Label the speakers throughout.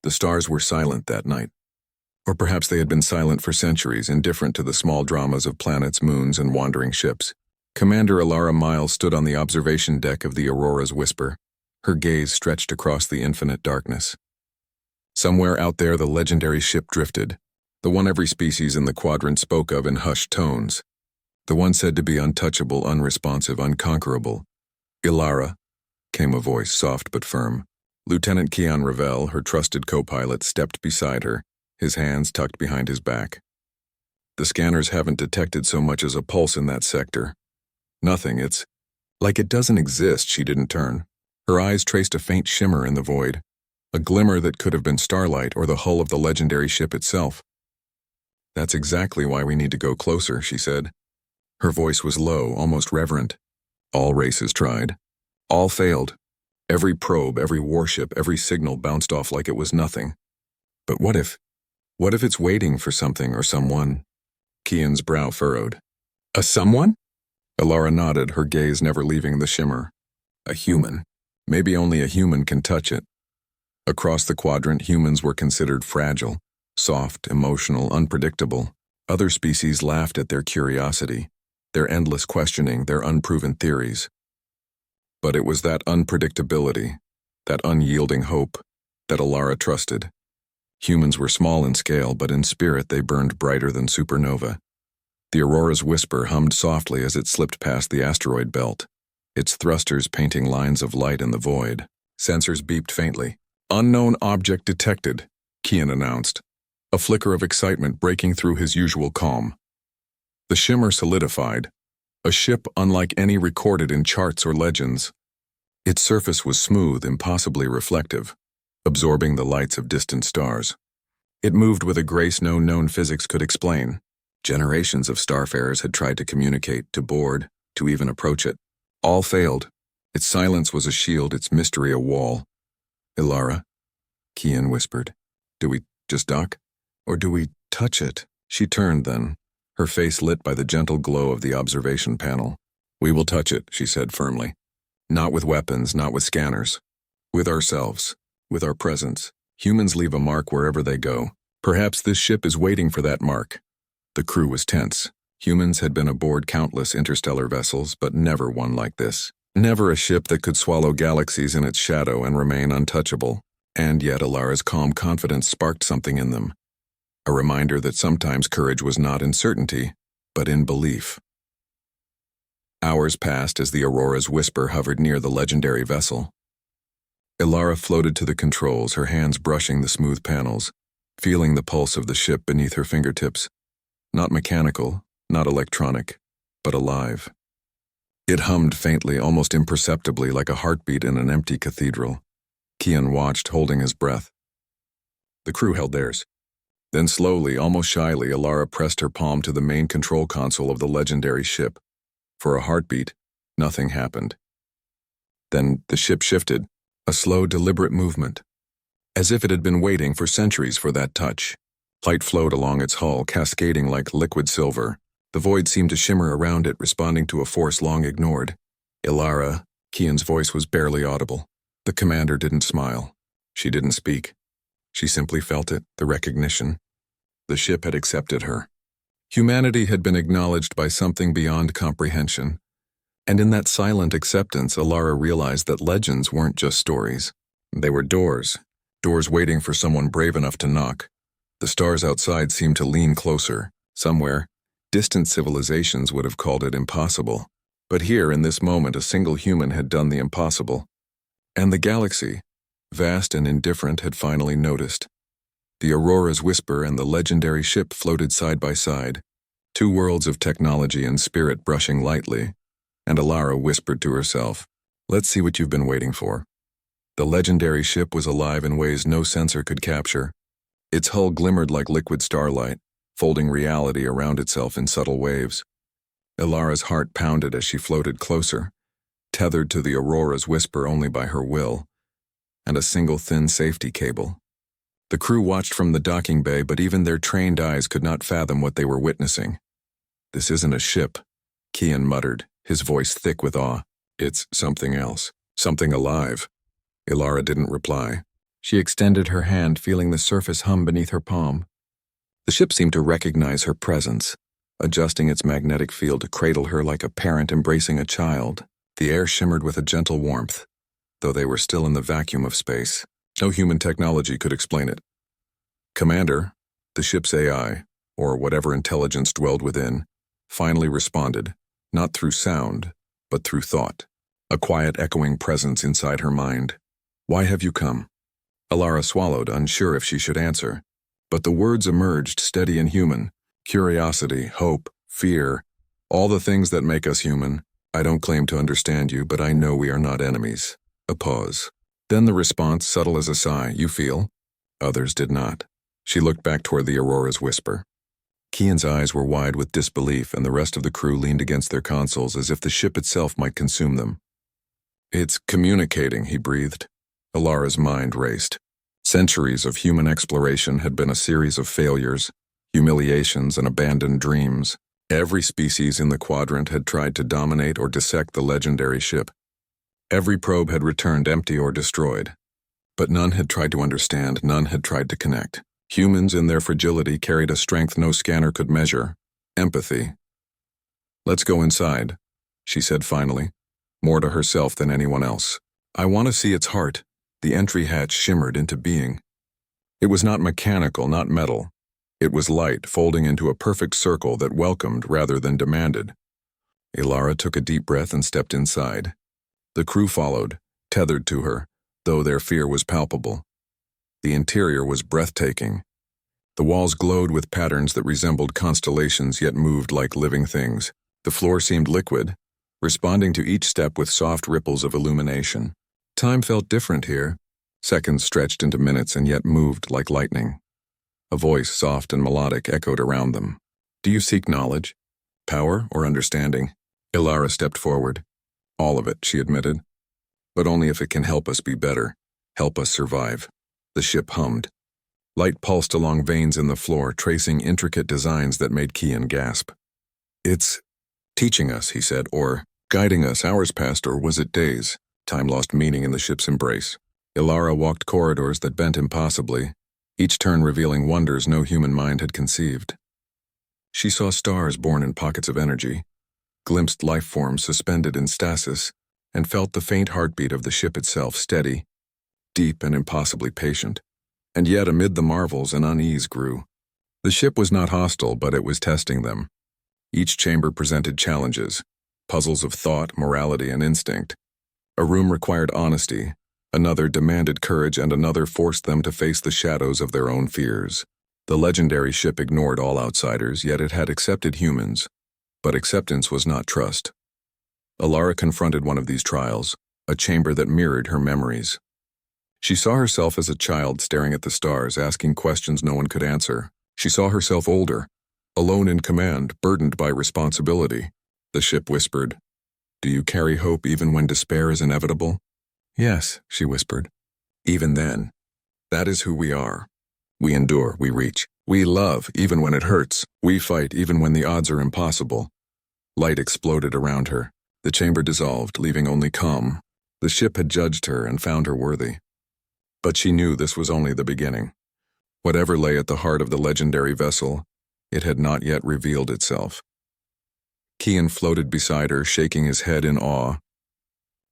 Speaker 1: The stars were silent that night. Or perhaps they had been silent for centuries, indifferent to the small dramas of planets, moons, and wandering ships. Commander Alara Miles stood on the observation deck of the Aurora's Whisper, her gaze stretched across the infinite darkness. Somewhere out there the legendary ship drifted, the one every species in the quadrant spoke of in hushed tones, the one said to be untouchable, unresponsive, unconquerable. Ilara, came a voice, soft but firm. Lieutenant Keon Ravel, her trusted co-pilot, stepped beside her, his hands tucked behind his back. The scanners haven't detected so much as a pulse in that sector. Nothing, it's like it doesn't exist. She didn't turn. Her eyes traced a faint shimmer in the void, a glimmer that could have been starlight or the hull of the legendary ship itself. That's exactly why we need to go closer, she said. Her voice was low, almost reverent. All races tried. All failed. Every probe, every warship, every signal bounced off like it was nothing. But what if it's waiting for something or someone? Keon's brow furrowed. A someone? Ilara nodded, her gaze never leaving the shimmer. A human. Maybe only a human can touch it. Across the quadrant, humans were considered fragile, soft, emotional, unpredictable. Other species laughed at their curiosity, their endless questioning, their unproven theories. But it was that unpredictability, that unyielding hope, that Ilara trusted. Humans were small in scale, but in spirit they burned brighter than supernova. The Aurora's Whisper hummed softly as it slipped past the asteroid belt, its thrusters painting lines of light in the void. Sensors beeped faintly. Unknown object detected, Keon announced, a flicker of excitement breaking through his usual calm. The shimmer solidified, a ship unlike any recorded in charts or legends. Its surface was smooth, impossibly reflective, absorbing the lights of distant stars. It moved with a grace no known physics could explain. Generations of starfarers had tried to communicate, to board, to even approach it. All failed. Its silence was a shield, its mystery a wall. Ilara, Keon whispered, do we just dock? Or do we touch it? She turned then, her face lit by the gentle glow of the observation panel. We will touch it, she said firmly. Not with weapons, not with scanners. With ourselves, with our presence. Humans leave a mark wherever they go. Perhaps this ship is waiting for that mark. The crew was tense. Humans had been aboard countless interstellar vessels, but never one like this. Never a ship that could swallow galaxies in its shadow and remain untouchable. And yet Ilara's calm confidence sparked something in them. A reminder that sometimes courage was not in certainty, but in belief. Hours passed as the Aurora's Whisper hovered near the legendary vessel. Ilara floated to the controls, her hands brushing the smooth panels, feeling the pulse of the ship beneath her fingertips. Not mechanical, not electronic, but alive. It hummed faintly, almost imperceptibly, like a heartbeat in an empty cathedral. Keon watched, holding his breath. The crew held theirs. Then slowly, almost shyly, Ilara pressed her palm to the main control console of the legendary ship. For a heartbeat, nothing happened. Then the ship shifted, a slow, deliberate movement, as if it had been waiting for centuries for that touch. Light flowed along its hull, cascading like liquid silver. The void seemed to shimmer around it, responding to a force long ignored. Ilara, Keon's voice was barely audible. The commander didn't smile. She didn't speak. She simply felt it, the recognition. The ship had accepted her. Humanity had been acknowledged by something beyond comprehension. And in that silent acceptance, Ilara realized that legends weren't just stories. They were doors. Doors waiting for someone brave enough to knock. The stars outside seemed to lean closer. Somewhere, distant civilizations would have called it impossible. But here, in this moment, a single human had done the impossible. And the galaxy, vast and indifferent, had finally noticed. The Aurora's Whisper and the legendary ship floated side by side, two worlds of technology and spirit brushing lightly, and Ilara whispered to herself, "Let's see what you've been waiting for." The legendary ship was alive in ways no sensor could capture. Its hull glimmered like liquid starlight, folding reality around itself in subtle waves. Ilara's heart pounded as she floated closer, tethered to the Aurora's Whisper only by her will, and a single thin safety cable. The crew watched from the docking bay, but even their trained eyes could not fathom what they were witnessing. "This isn't a ship," Keon muttered, his voice thick with awe. "It's something else, something alive." Ilara didn't reply. She extended her hand, feeling the surface hum beneath her palm. The ship seemed to recognize her presence, adjusting its magnetic field to cradle her like a parent embracing a child. The air shimmered with a gentle warmth, though they were still in the vacuum of space. No human technology could explain it. Commander, the ship's AI, or whatever intelligence dwelled within, finally responded, not through sound, but through thought, a quiet echoing presence inside her mind. Why have you come? Alara swallowed, unsure if she should answer, but the words emerged steady and human. Curiosity, hope, fear, all the things that make us human. I don't claim to understand you, but I know we are not enemies. A pause. Then the response, subtle as a sigh. You feel? Others did not. She looked back toward the Aurora's whisper. Kian's eyes were wide with disbelief, and the rest of the crew leaned against their consoles as if the ship itself might consume them. It's communicating, he breathed. Alara's mind raced. Centuries of human exploration had been a series of failures, humiliations, and abandoned dreams. Every species in the quadrant had tried to dominate or dissect the legendary ship. Every probe had returned empty or destroyed. But none had tried to understand, none had tried to connect. Humans in their fragility carried a strength no scanner could measure. Empathy. Let's go inside, she said finally, more to herself than anyone else. I want to see its heart. The entry hatch shimmered into being. It was not mechanical, not metal. It was light, folding into a perfect circle that welcomed rather than demanded. Alara took a deep breath and stepped inside. The crew followed, tethered to her, though their fear was palpable. The interior was breathtaking. The walls glowed with patterns that resembled constellations yet moved like living things. The floor seemed liquid, responding to each step with soft ripples of illumination. Time felt different here. Seconds stretched into minutes and yet moved like lightning. A voice, soft and melodic, echoed around them. Do you seek knowledge? Power or understanding? Alara stepped forward. All of it, she admitted. But only if it can help us be better, help us survive. The ship hummed. Light pulsed along veins in the floor, tracing intricate designs that made Kian gasp. It's teaching us, he said, or guiding us. Hours passed, or was it days? Time lost meaning in the ship's embrace. Alara walked corridors that bent impossibly, each turn revealing wonders no human mind had conceived. She saw stars born in pockets of energy, glimpsed life forms suspended in stasis, and felt the faint heartbeat of the ship itself, steady, deep and impossibly patient. And yet amid the marvels an unease grew. The ship was not hostile, but it was testing them. Each chamber presented challenges, puzzles of thought, morality, and instinct. A room required honesty, another demanded courage, and another forced them to face the shadows of their own fears. The legendary ship ignored all outsiders, yet it had accepted humans. But acceptance was not trust. Alara confronted one of these trials, a chamber that mirrored her memories. She saw herself as a child staring at the stars, asking questions no one could answer. She saw herself older, alone in command, burdened by responsibility. The ship whispered, Do you carry hope even when despair is inevitable? Yes, she whispered. Even then. That is who we are. We endure, we reach. We love even when it hurts. We fight even when the odds are impossible. Light exploded around her. The chamber dissolved, leaving only calm. The ship had judged her and found her worthy. But she knew this was only the beginning. Whatever lay at the heart of the legendary vessel, it had not yet revealed itself. Kian floated beside her, shaking his head in awe.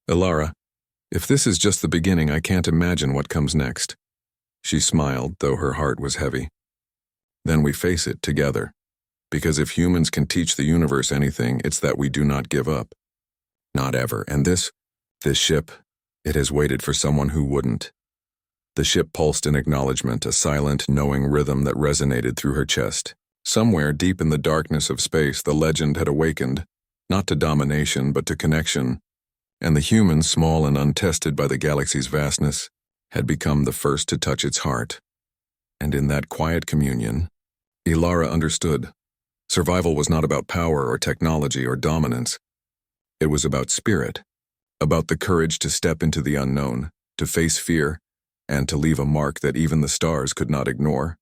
Speaker 1: Alara, if this is just the beginning, I can't imagine what comes next. She smiled, though her heart was heavy. Then we face it together. Because if humans can teach the universe anything, it's that we do not give up. Not ever. And this ship, it has waited for someone who wouldn't. The ship pulsed in acknowledgement, a silent, knowing rhythm that resonated through her chest. Somewhere deep in the darkness of space, the legend had awakened, not to domination, but to connection. And the human, small and untested by the galaxy's vastness, had become the first to touch its heart. And in that quiet communion, Alara understood. Survival was not about power or technology or dominance. It was about spirit, about the courage to step into the unknown, to face fear, and to leave a mark that even the stars could not ignore.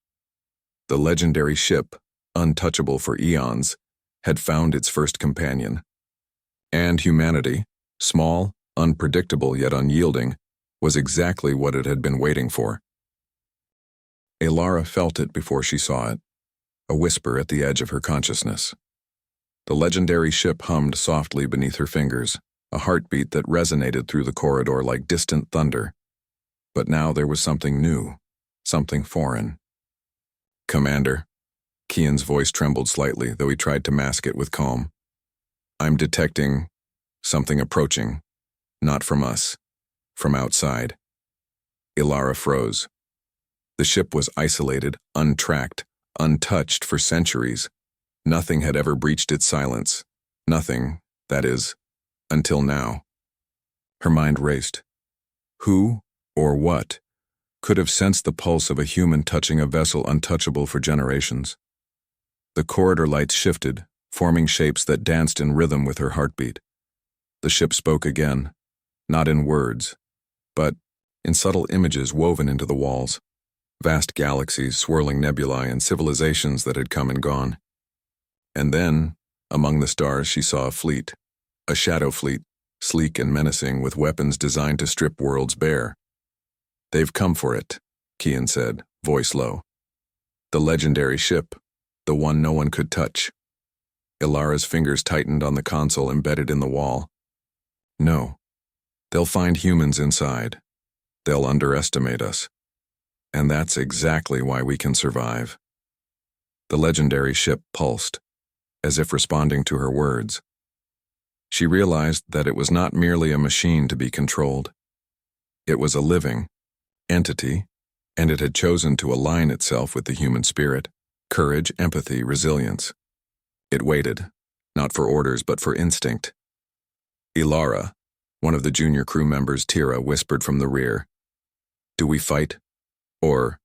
Speaker 1: The legendary ship, untouchable for eons, had found its first companion. And humanity, small, unpredictable yet unyielding, was exactly what it had been waiting for. Alara felt it before she saw it, a whisper at the edge of her consciousness. The legendary ship hummed softly beneath her fingers, a heartbeat that resonated through the corridor like distant thunder. But now there was something new, something foreign. "Commander," Kian's voice trembled slightly, though he tried to mask it with calm. "I'm detecting something approaching, not from us, from outside." Alara froze. The ship was isolated, untracked, untouched for centuries. Nothing had ever breached its silence. Nothing, that is, until now. Her mind raced. Who, or what, could have sensed the pulse of a human touching a vessel untouchable for generations? The corridor lights shifted, forming shapes that danced in rhythm with her heartbeat. The ship spoke again, not in words, but in subtle images woven into the walls. Vast galaxies, swirling nebulae, and civilizations that had come and gone. And then, among the stars, she saw a fleet, a shadow fleet, sleek and menacing, with weapons designed to strip worlds bare. "They've come for it," Kian said, voice low. "The legendary ship, the one no one could touch." Ilara's fingers tightened on the console embedded in the wall. "No. They'll find humans inside. They'll underestimate us. And that's exactly why we can survive." The legendary ship pulsed, as if responding to her words. She realized that it was not merely a machine to be controlled. It was a living entity, and it had chosen to align itself with the human spirit, courage, empathy, resilience. It waited, not for orders but for instinct. Ilara, one of the junior crew members, Tira, whispered from the rear, "Do we fight? Or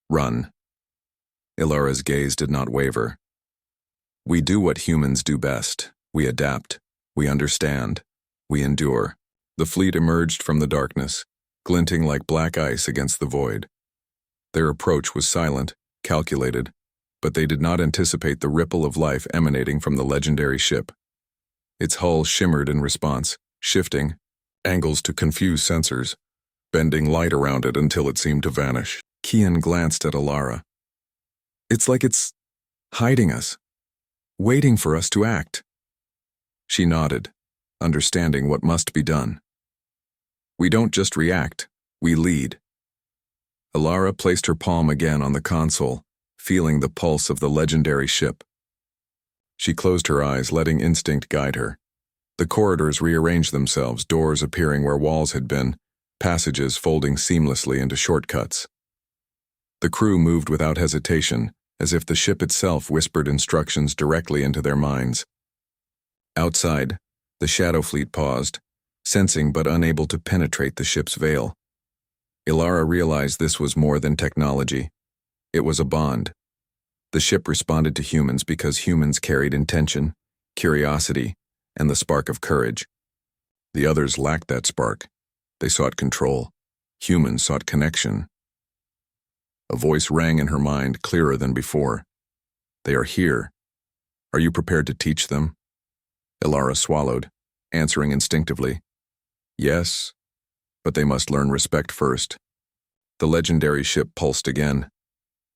Speaker 1: run?" Ilara's gaze did not waver. "We do what humans do best. We adapt. We understand. We endure." The fleet emerged from the darkness, glinting like black ice against the void. Their approach was silent, calculated, but they did not anticipate the ripple of life emanating from the legendary ship. Its hull shimmered in response, shifting, angles to confuse sensors, bending light around it until it seemed to vanish. Kian glanced at Alara. "It's like it's hiding us, waiting for us to act." She nodded, understanding what must be done. "We don't just react, we lead." Alara placed her palm again on the console, feeling the pulse of the legendary ship. She closed her eyes, letting instinct guide her. The corridors rearranged themselves, doors appearing where walls had been, passages folding seamlessly into shortcuts. The crew moved without hesitation, as if the ship itself whispered instructions directly into their minds. Outside, the shadow fleet paused, sensing but unable to penetrate the ship's veil. Ilara realized this was more than technology. It was a bond. The ship responded to humans because humans carried intention, curiosity, and the spark of courage. The others lacked that spark. They sought control. Humans sought connection. A voice rang in her mind, clearer than before. "They are here. Are you prepared to teach them?" Ilara swallowed, answering instinctively, "Yes, but they must learn respect first." The legendary ship pulsed again.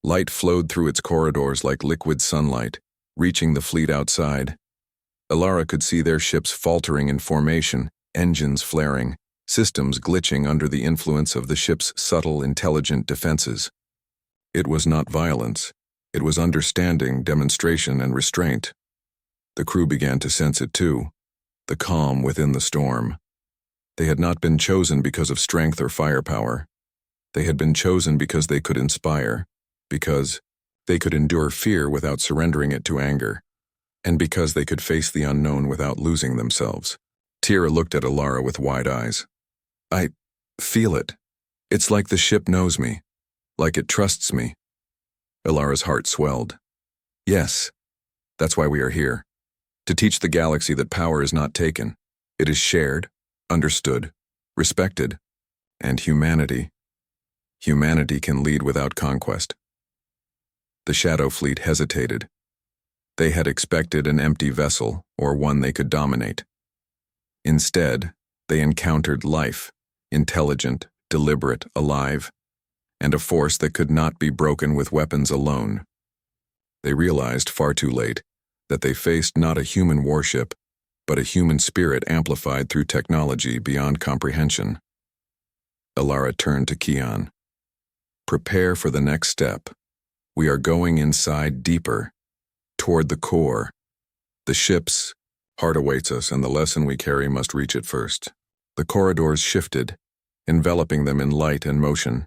Speaker 1: Light flowed through its corridors like liquid sunlight, reaching the fleet outside. Ilara could see their ships faltering in formation, engines flaring, systems glitching under the influence of the ship's subtle, intelligent defenses. It was not violence. It was understanding, demonstration, and restraint. The crew began to sense it too, the calm within the storm. They had not been chosen because of strength or firepower. They had been chosen because they could inspire, because they could endure fear without surrendering it to anger, and because they could face the unknown without losing themselves. Tira looked at Ilara with wide eyes. "I feel it. It's like the ship knows me, like it trusts me." Ilara's heart swelled. "Yes, that's why we are here. To teach the galaxy that power is not taken. It is shared, understood, respected, and humanity can lead without conquest." The Shadow Fleet hesitated. They had expected an empty vessel or one they could dominate. Instead, they encountered life, intelligent, deliberate, alive, and a force that could not be broken with weapons alone. They realized far too late that they faced not a human warship, but a human spirit amplified through technology beyond comprehension. Alara turned to Kian. Prepare for the next step. We are going inside deeper, toward the core. The ship's heart awaits us, and the lesson we carry must reach it first. The corridors shifted, enveloping them in light and motion.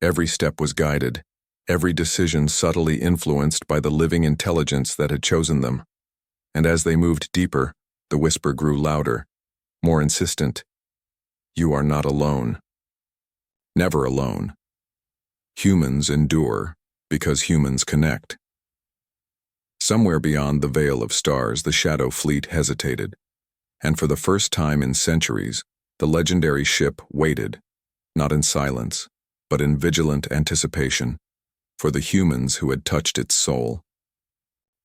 Speaker 1: Every step was guided, every decision subtly influenced by the living intelligence that had chosen them. And as they moved deeper, the whisper grew louder, more insistent. You are not alone. Never alone. Humans endure because humans connect. Somewhere beyond the veil of stars, the Shadow Fleet hesitated, and for the first time in centuries, the legendary ship waited, not in silence, but in vigilant anticipation, for the humans who had touched its soul.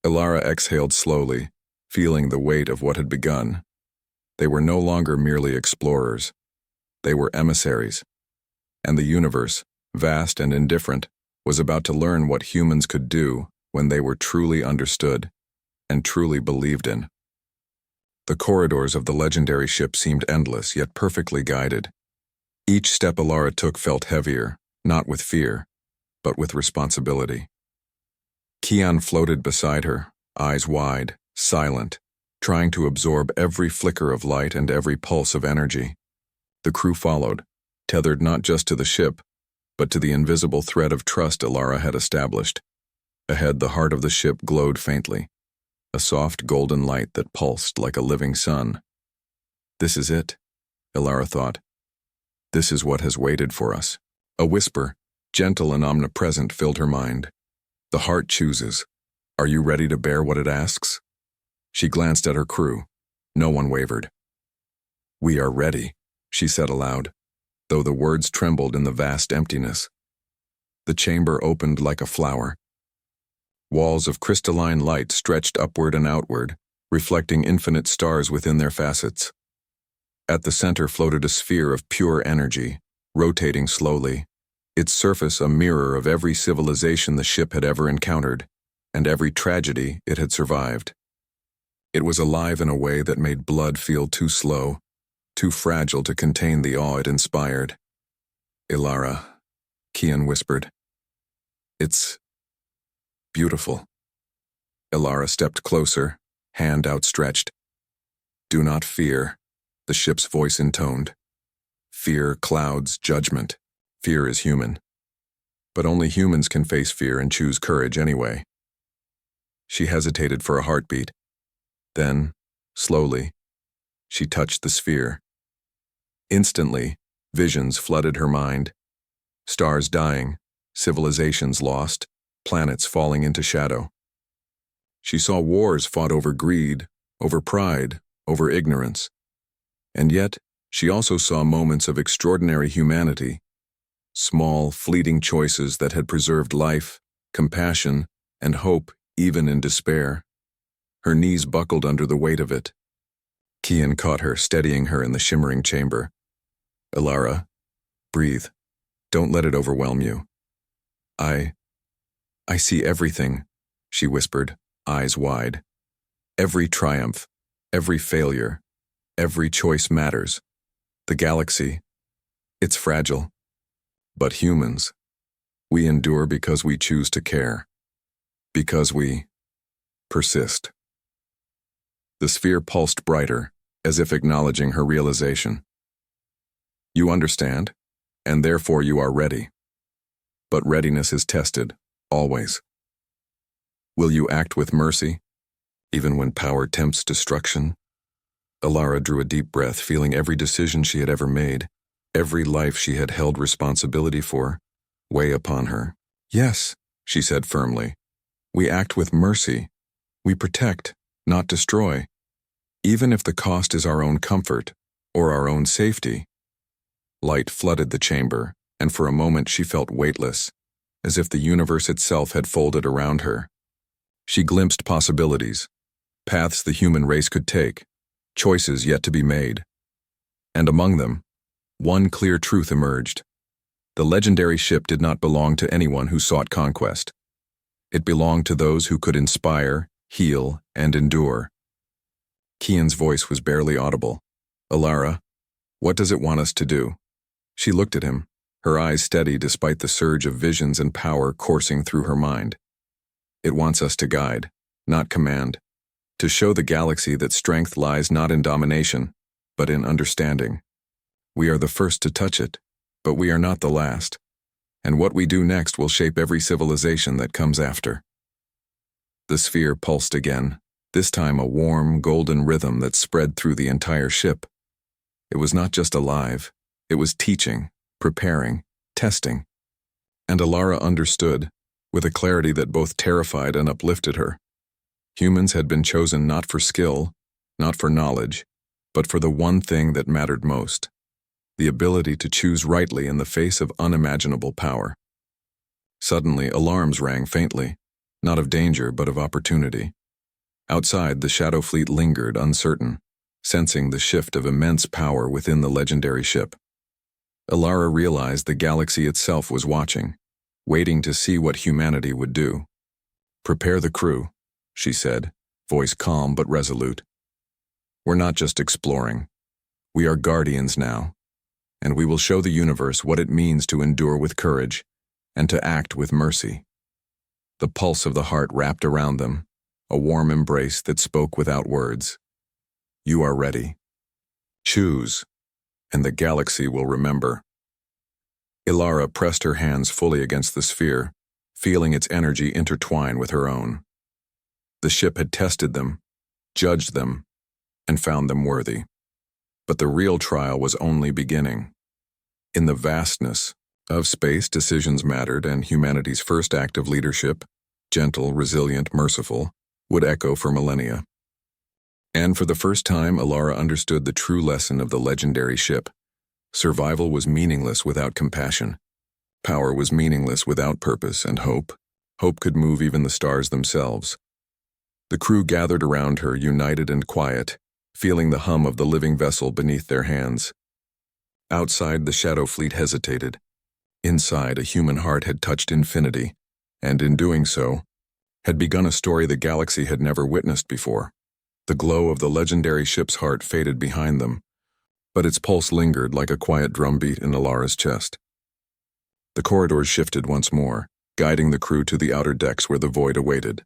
Speaker 1: Alara exhaled slowly, feeling the weight of what had begun. They were no longer merely explorers. They were emissaries. And the universe, vast and indifferent, was about to learn what humans could do when they were truly understood and truly believed in. The corridors of the legendary ship seemed endless, yet perfectly guided. Each step Alara took felt heavier, not with fear, but with responsibility. Kian floated beside her, eyes wide, silent, trying to absorb every flicker of light and every pulse of energy. The crew followed, tethered not just to the ship, but to the invisible thread of trust Alara had established. Ahead, the heart of the ship glowed faintly, a soft golden light that pulsed like a living sun. This is it, Alara thought. This is what has waited for us. A whisper, gentle and omnipresent, filled her mind. The heart chooses. Are you ready to bear what it asks? She glanced at her crew. No one wavered. We are ready, she said aloud, though the words trembled in the vast emptiness. The chamber opened like a flower. Walls of crystalline light stretched upward and outward, reflecting infinite stars within their facets. At the center floated a sphere of pure energy, rotating slowly, its surface a mirror of every civilization the ship had ever encountered, and every tragedy it had survived. It was alive in a way that made blood feel too slow, too fragile to contain the awe it inspired. Alara, Kian whispered. It's beautiful. Alara stepped closer, hand outstretched. Do not fear, the ship's voice intoned. Fear clouds judgment. Fear is human. But only humans can face fear and choose courage anyway. She hesitated for a heartbeat. Then, slowly, she touched the sphere. Instantly, visions flooded her mind. Stars dying, civilizations lost, planets falling into shadow. She saw wars fought over greed, over pride, over ignorance. And yet, she also saw moments of extraordinary humanity, small, fleeting choices that had preserved life, compassion, and hope even in despair. Her knees buckled under the weight of it. Kian caught her, steadying her in the shimmering chamber. Alara, breathe. Don't let it overwhelm you. I see everything, she whispered, eyes wide. Every triumph, every failure, every choice matters. The galaxy, it's fragile. But humans, we endure because we choose to care. Because we persist. The sphere pulsed brighter, as if acknowledging her realization. You understand, and therefore you are ready. But readiness is tested, always. Will you act with mercy, even when power tempts destruction? Alara drew a deep breath, feeling every decision she had ever made, every life she had held responsibility for, weigh upon her. Yes, she said firmly. We act with mercy. We protect, not destroy, even if the cost is our own comfort or our own safety. Light flooded the chamber, and for a moment she felt weightless, as if the universe itself had folded around her. She glimpsed possibilities, paths the human race could take, choices yet to be made. And among them, One clear truth emerged. The legendary ship did not belong to anyone who sought conquest. It belonged to those who could inspire, heal, and endure. Kian's voice was barely audible. "Alara, what does it want us to do?" She looked at him, her eyes steady despite the surge of visions and power coursing through her mind. "It wants us to guide, not command, to show the galaxy that strength lies not in domination, but in understanding. We are the first to touch it, but we are not the last, and what we do next will shape every civilization that comes after." The sphere pulsed again, this time a warm, golden rhythm that spread through the entire ship. It was not just alive, it was teaching, preparing, testing. And Alara understood, with a clarity that both terrified and uplifted her. Humans had been chosen not for skill, not for knowledge, but for the one thing that mattered most: the ability to choose rightly in the face of unimaginable power. Suddenly, alarms rang faintly, not of danger but of opportunity. Outside, the Shadow Fleet lingered, uncertain, sensing the shift of immense power within the legendary ship. Alara realized the galaxy itself was watching, waiting to see what humanity would do. "Prepare the crew," she said, voice calm but resolute. "We're not just exploring. We are guardians now, and we will show the universe what it means to endure with courage and to act with mercy." The pulse of the heart wrapped around them, a warm embrace that spoke without words. "You are ready. Choose, and the galaxy will remember." Alara pressed her hands fully against the sphere, feeling its energy intertwine with her own. The ship had tested them, judged them, and found them worthy. But the real trial was only beginning. In the vastness of space, decisions mattered, and humanity's first act of leadership, gentle, resilient, merciful, would echo for millennia. And for the first time, Alara understood the true lesson of the legendary ship. Survival was meaningless without compassion. Power was meaningless without purpose and hope. Hope could move even the stars themselves. The crew gathered around her, united and quiet, feeling the hum of the living vessel beneath their hands. Outside, the Shadow Fleet hesitated. Inside, a human heart had touched infinity, and in doing so, had begun a story the galaxy had never witnessed before. The glow of the legendary ship's heart faded behind them, but its pulse lingered like a quiet drumbeat in Alara's chest. The corridors shifted once more, guiding the crew to the outer decks where the void awaited,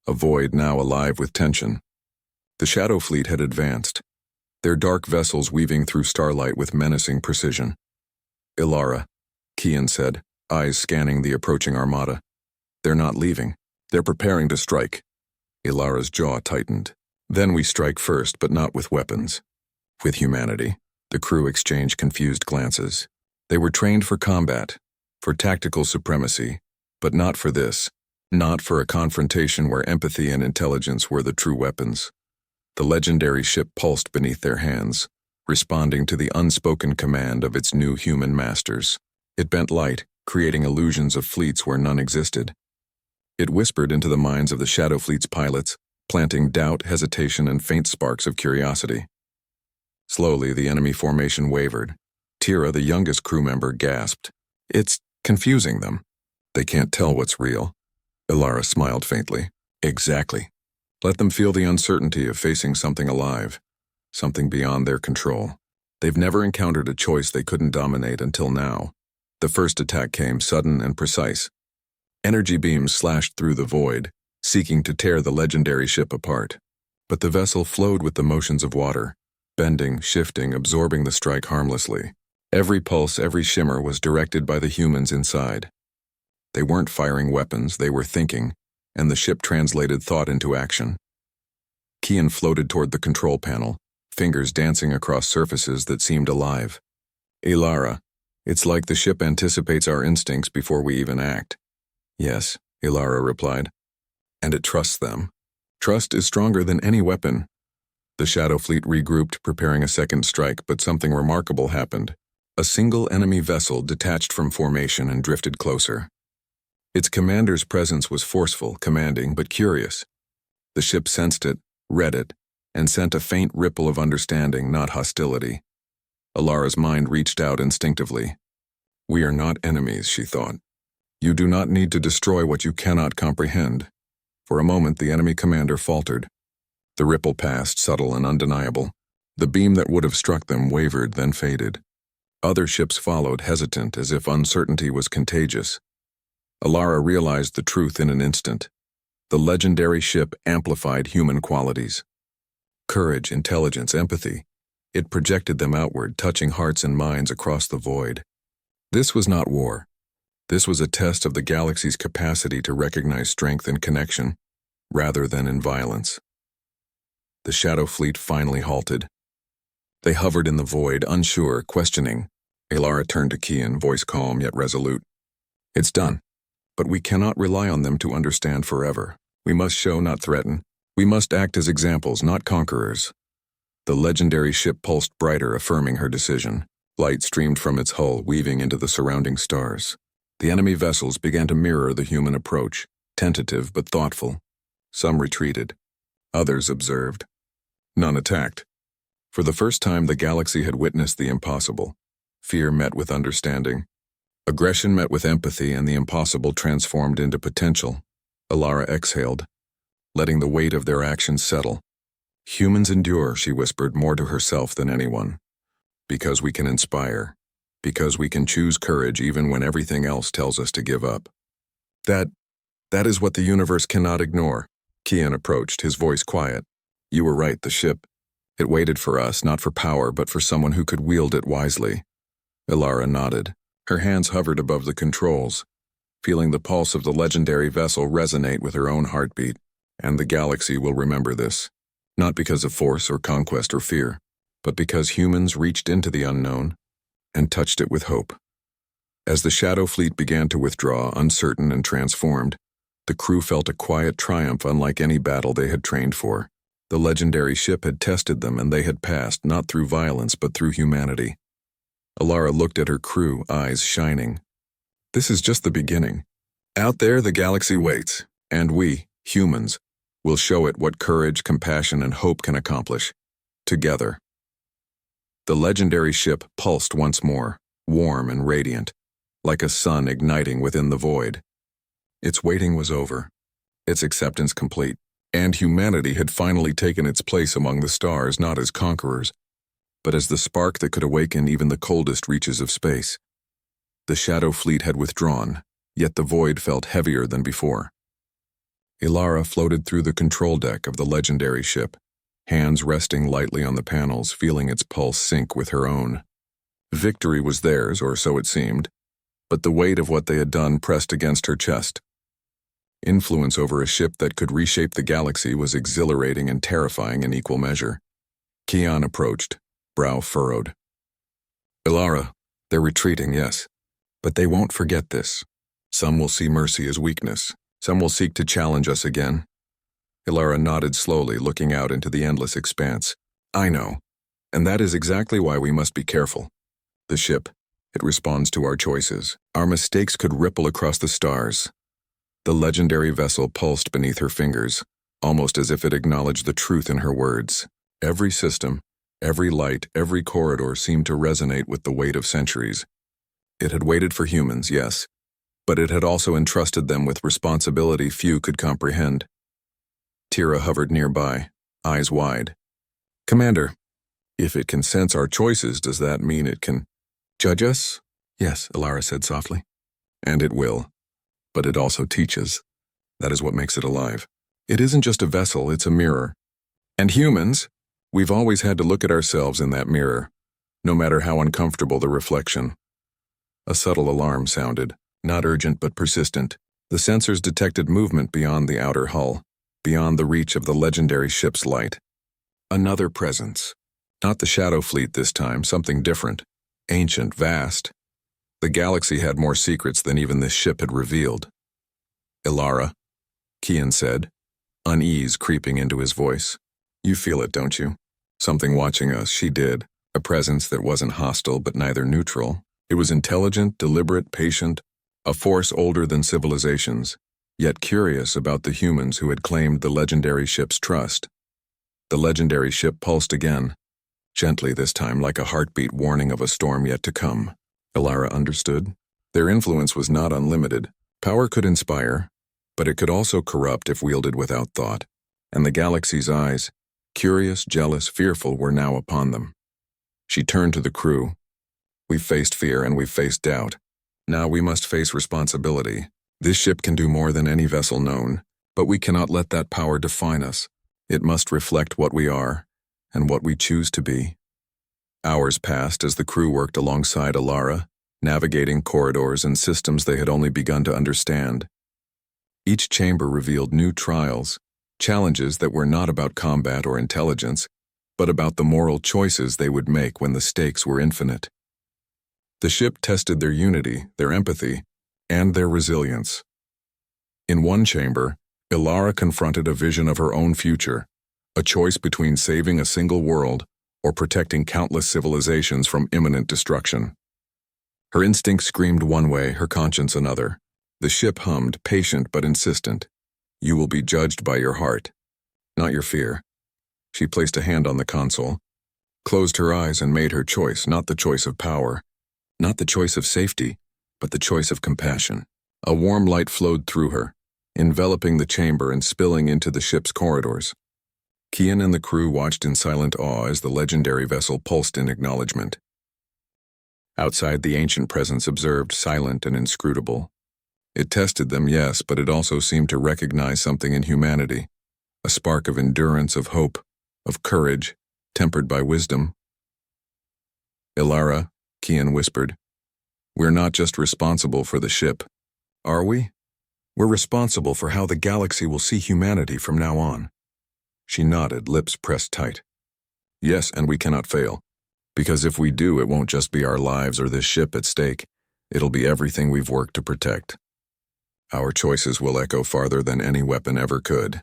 Speaker 1: a void now alive with tension. The Shadow Fleet had advanced, their dark vessels weaving through starlight with menacing precision. "Alara," Kian said, eyes scanning the approaching armada. "They're not leaving. They're preparing to strike." Alara's jaw tightened. "Then we strike first, but not with weapons. With humanity." The crew exchanged confused glances. They were trained for combat, for tactical supremacy, but not for this, not for a confrontation where empathy and intelligence were the true weapons. The legendary ship pulsed beneath their hands, responding to the unspoken command of its new human masters. It bent light, creating illusions of fleets where none existed. It whispered into the minds of the Shadow Fleet's pilots, planting doubt, hesitation, and faint sparks of curiosity. Slowly, the enemy formation wavered. Tira, the youngest crew member, gasped. "It's confusing them. They can't tell what's real." Alara smiled faintly. "Exactly. Let them feel the uncertainty of facing something alive, something beyond their control. They've never encountered a choice they couldn't dominate until now." The first attack came sudden and precise. Energy beams slashed through the void, seeking to tear the legendary ship apart. But the vessel flowed with the motions of water, bending, shifting, absorbing the strike harmlessly. Every pulse, every shimmer was directed by the humans inside. They weren't firing weapons, they were thinking, and the ship translated thought into action. Kian floated toward the control panel, fingers dancing across surfaces that seemed alive. "Alara, it's like the ship anticipates our instincts before we even act." "Yes," Alara replied. "And it trusts them. Trust is stronger than any weapon." The Shadow Fleet regrouped, preparing a second strike, but something remarkable happened. A single enemy vessel detached from formation and drifted closer. Its commander's presence was forceful, commanding, but curious. The ship sensed it, read it, and sent a faint ripple of understanding, not hostility. Alara's mind reached out instinctively. We are not enemies, she thought. You do not need to destroy what you cannot comprehend. For a moment, the enemy commander faltered. The ripple passed, subtle and undeniable. The beam that would have struck them wavered, then faded. Other ships followed, hesitant, as if uncertainty was contagious. Alara realized the truth in an instant. The legendary ship amplified human qualities. Courage, intelligence, empathy. It projected them outward, touching hearts and minds across the void. This was not war. This was a test of the galaxy's capacity to recognize strength in connection, rather than in violence. The Shadow Fleet finally halted. They hovered in the void, unsure, questioning. Alara turned to Kian, voice calm yet resolute. It's done. But we cannot rely on them to understand forever. We must show, not threaten. We must act as examples, not conquerors. The legendary ship pulsed brighter, affirming her decision. Light streamed from its hull, weaving into the surrounding stars. The enemy vessels began to mirror the human approach, tentative but thoughtful. Some retreated. Others observed. None attacked. For the first time, the galaxy had witnessed the impossible. Fear met with understanding. Aggression met with empathy, and the impossible transformed into potential. Alara exhaled, letting the weight of their actions settle. Humans endure, she whispered, more to herself than anyone. Because we can inspire. Because we can choose courage even when everything else tells us to give up. That is what the universe cannot ignore. Kian approached, his voice quiet. You were right, the ship. It waited for us, not for power, but for someone who could wield it wisely. Alara nodded. Her hands hovered above the controls, feeling the pulse of the legendary vessel resonate with her own heartbeat. And the galaxy will remember this. Not because of force or conquest or fear, but because humans reached into the unknown and touched it with hope. As the Shadow Fleet began to withdraw, uncertain and transformed, the crew felt a quiet triumph unlike any battle they had trained for. The legendary ship had tested them, and they had passed, not through violence but through humanity. Alara looked at her crew, eyes shining. This is just the beginning. Out there the galaxy waits, and we, humans, will show it what courage, compassion, and hope can accomplish. Together. The legendary ship pulsed once more, warm and radiant, like a sun igniting within the void. Its waiting was over, its acceptance complete, and humanity had finally taken its place among the stars, not as conquerors, but as the spark that could awaken even the coldest reaches of space. The Shadow Fleet had withdrawn, yet the void felt heavier than before. Alara floated through the control deck of the legendary ship, hands resting lightly on the panels, feeling its pulse sync with her own. Victory was theirs, or so it seemed, but the weight of what they had done pressed against her chest. Influence over a ship that could reshape the galaxy was exhilarating and terrifying in equal measure. Kian approached, brow furrowed. Alara, they're retreating, yes, but they won't forget this. Some will see mercy as weakness. Some will seek to challenge us again. Alara nodded slowly, looking out into the endless expanse. I know, and that is exactly why we must be careful. The ship, it responds to our choices. Our mistakes could ripple across the stars. The legendary vessel pulsed beneath her fingers, almost as if it acknowledged the truth in her words. Every system, every light, every corridor seemed to resonate with the weight of centuries. It had waited for humans, yes, but it had also entrusted them with responsibility few could comprehend. Tira hovered nearby, eyes wide. Commander, if it can sense our choices, does that mean it can judge us? Yes, Alara said softly. And it will. But it also teaches. That is what makes it alive. It isn't just a vessel, it's a mirror. And humans, we've always had to look at ourselves in that mirror, no matter how uncomfortable the reflection. A subtle alarm sounded, not urgent but persistent. The sensors detected movement beyond the outer hull, beyond the reach of the legendary ship's light. Another presence. Not the Shadow Fleet this time, something different. Ancient, vast. The galaxy had more secrets than even this ship had revealed. Alara, Kian said, unease creeping into his voice. You feel it, don't you? Something watching us, she did. A presence that wasn't hostile but neither neutral. It was intelligent, deliberate, patient, a force older than civilizations, yet curious about the humans who had claimed the legendary ship's trust. The legendary ship pulsed again, gently this time, like a heartbeat warning of a storm yet to come. Alara understood. Their influence was not unlimited. Power could inspire, but it could also corrupt if wielded without thought. And the galaxy's eyes, curious, jealous, fearful, were now upon them. She turned to the crew. We've faced fear and we've faced doubt. Now we must face responsibility. This ship can do more than any vessel known, but we cannot let that power define us. It must reflect what we are and what we choose to be. Hours passed as the crew worked alongside Alara, navigating corridors and systems they had only begun to understand. Each chamber revealed new trials, challenges that were not about combat or intelligence, but about the moral choices they would make when the stakes were infinite. The ship tested their unity, their empathy, and their resilience. In one chamber, Alara confronted a vision of her own future, a choice between saving a single world or protecting countless civilizations from imminent destruction. Her instinct screamed one way, her conscience another. The ship hummed, patient but insistent. You will be judged by your heart, not your fear. She placed a hand on the console, closed her eyes and made her choice, not the choice of power, not the choice of safety, but the choice of compassion. A warm light flowed through her, enveloping the chamber and spilling into the ship's corridors. Kian and the crew watched in silent awe as the legendary vessel pulsed in acknowledgement. Outside, the ancient presence observed, silent and inscrutable. It tested them, yes, but it also seemed to recognize something in humanity, a spark of endurance, of hope, of courage, tempered by wisdom. Alara, Kian whispered, we're not just responsible for the ship, are we? We're responsible for how the galaxy will see humanity from now on. She nodded, lips pressed tight. Yes, and we cannot fail. Because if we do, it won't just be our lives or this ship at stake. It'll be everything we've worked to protect. Our choices will echo farther than any weapon ever could.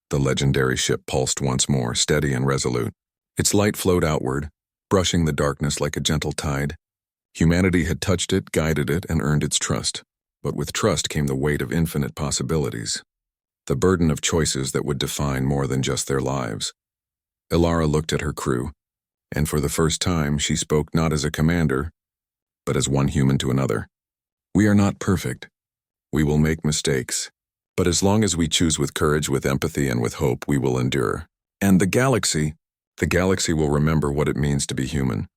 Speaker 1: The legendary ship pulsed once more, steady and resolute. Its light flowed outward, brushing the darkness like a gentle tide. Humanity had touched it, guided it, and earned its trust. But with trust came the weight of infinite possibilities, the burden of choices that would define more than just their lives. Alara looked at her crew, and for the first time she spoke not as a commander, but as one human to another. We are not perfect. We will make mistakes. But as long as we choose with courage, with empathy, and with hope, we will endure. And the galaxy will remember what it means to be human.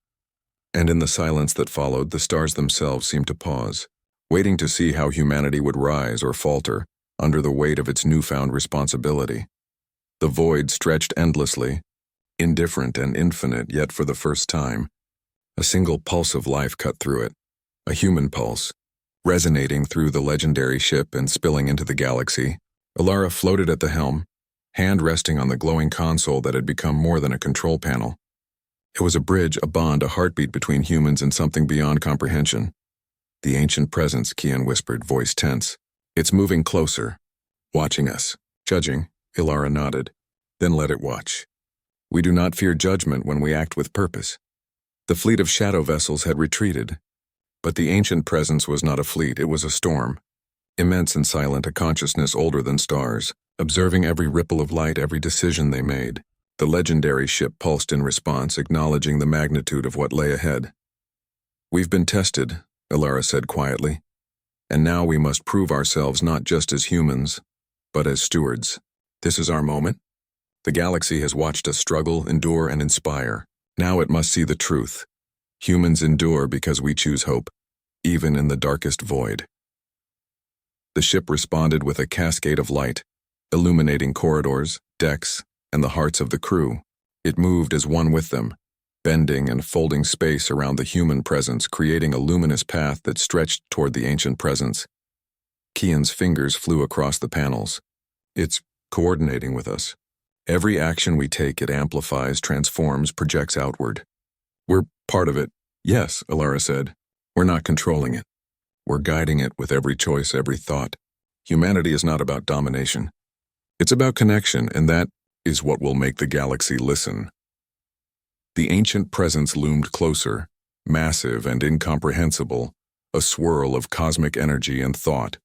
Speaker 1: And in the silence that followed, the stars themselves seemed to pause, waiting to see how humanity would rise or falter under the weight of its newfound responsibility. The void stretched endlessly, indifferent and infinite, yet for the first time, a single pulse of life cut through it, a human pulse, resonating through the legendary ship and spilling into the galaxy. Alara floated at the helm, hand resting on the glowing console that had become more than a control panel. It was a bridge, a bond, a heartbeat between humans and something beyond comprehension. The ancient presence, Kian whispered, voice tense. It's moving closer, watching us, judging. Alara nodded. Then let it watch. We do not fear judgment when we act with purpose. The fleet of shadow vessels had retreated, but the ancient presence was not a fleet, it was a storm. Immense and silent, a consciousness older than stars, observing every ripple of light, every decision they made. The legendary ship pulsed in response, acknowledging the magnitude of what lay ahead. We've been tested, Alara said quietly, and now we must prove ourselves not just as humans, but as stewards. This is our moment. The galaxy has watched us struggle, endure, and inspire. Now it must see the truth. Humans endure because we choose hope, even in the darkest void. The ship responded with a cascade of light, illuminating corridors, decks, and the hearts of the crew. It moved as one with them, bending and folding space around the human presence, creating a luminous path that stretched toward the ancient presence. Kian's fingers flew across the panels. It's coordinating with us. Every action we take, it amplifies, transforms, projects outward. We're part of it. Yes, Alara said. We're not controlling it. We're guiding it with every choice, every thought. Humanity is not about domination. It's about connection, and that is what will make the galaxy listen. The ancient presence loomed closer, massive and incomprehensible, a swirl of cosmic energy and thought.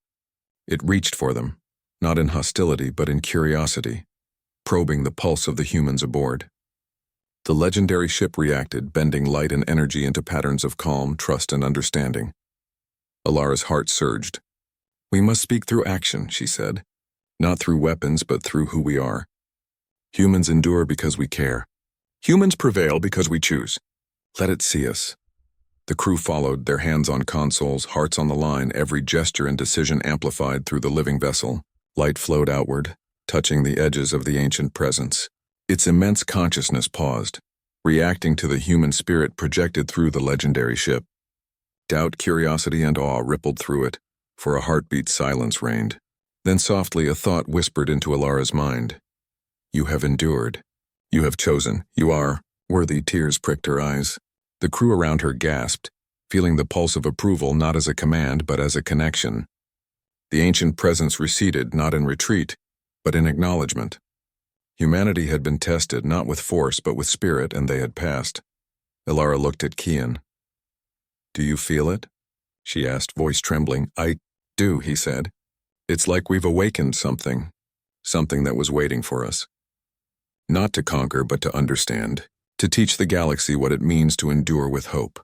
Speaker 1: It reached for them, not in hostility but in curiosity, probing the pulse of the humans aboard. The legendary ship reacted, bending light and energy into patterns of calm, trust, and understanding. Alara's heart surged. "We must speak through action," she said. "Not through weapons, but through who we are. Humans endure because we care. Humans prevail because we choose. Let it see us." The crew followed, their hands on consoles, hearts on the line, every gesture and decision amplified through the living vessel. Light flowed outward, touching the edges of the ancient presence. Its immense consciousness paused, reacting to the human spirit projected through the legendary ship. Doubt, curiosity, and awe rippled through it, for a heartbeat silence reigned. Then softly a thought whispered into Alara's mind. "You have endured. You have chosen. You are worthy." Tears pricked her eyes. The crew around her gasped, feeling the pulse of approval not as a command but as a connection. The ancient presence receded, not in retreat, but in acknowledgement. Humanity had been tested not with force but with spirit, and they had passed. Alara looked at Kian. "Do you feel it?" she asked, voice trembling. "I do," he said. "It's like we've awakened something that was waiting for us. Not to conquer, but to understand, to teach the galaxy what it means to endure with hope."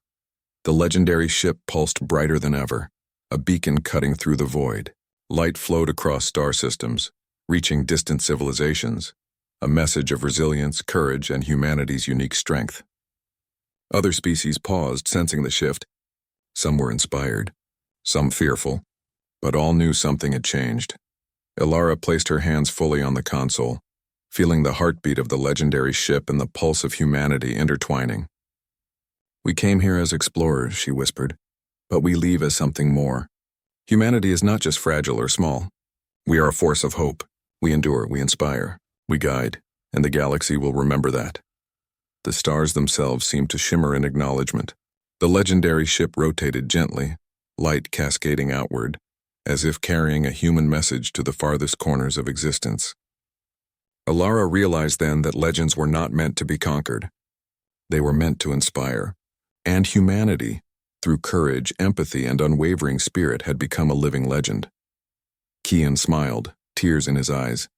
Speaker 1: The legendary ship pulsed brighter than ever, a beacon cutting through the void. Light flowed across star systems, reaching distant civilizations, a message of resilience, courage, and humanity's unique strength. Other species paused, sensing the shift. Some were inspired, some fearful, but all knew something had changed. Alara placed her hands fully on the console, feeling the heartbeat of the legendary ship and the pulse of humanity intertwining. "We came here as explorers," she whispered, "but we leave as something more. Humanity is not just fragile or small. We are a force of hope. We endure, we inspire, we guide, and the galaxy will remember that." The stars themselves seemed to shimmer in acknowledgement. The legendary ship rotated gently, light cascading outward, as if carrying a human message to the farthest corners of existence. Alara realized then that legends were not meant to be conquered. They were meant to inspire. And humanity, through courage, empathy, and unwavering spirit, had become a living legend. Kian smiled, tears in his eyes.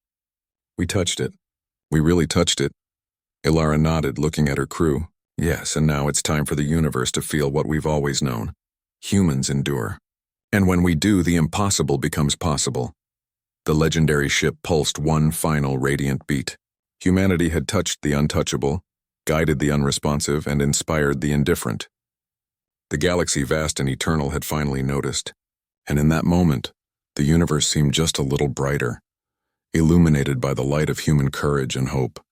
Speaker 1: "We touched it. We really touched it." Alara nodded, looking at her crew. "Yes, and now it's time for the universe to feel what we've always known. Humans endure. And when we do, the impossible becomes possible." The legendary ship pulsed one final radiant beat. Humanity had touched the untouchable, guided the unresponsive, and inspired the indifferent. The galaxy vast and eternal had finally noticed. And in that moment, the universe seemed just a little brighter, illuminated by the light of human courage and hope.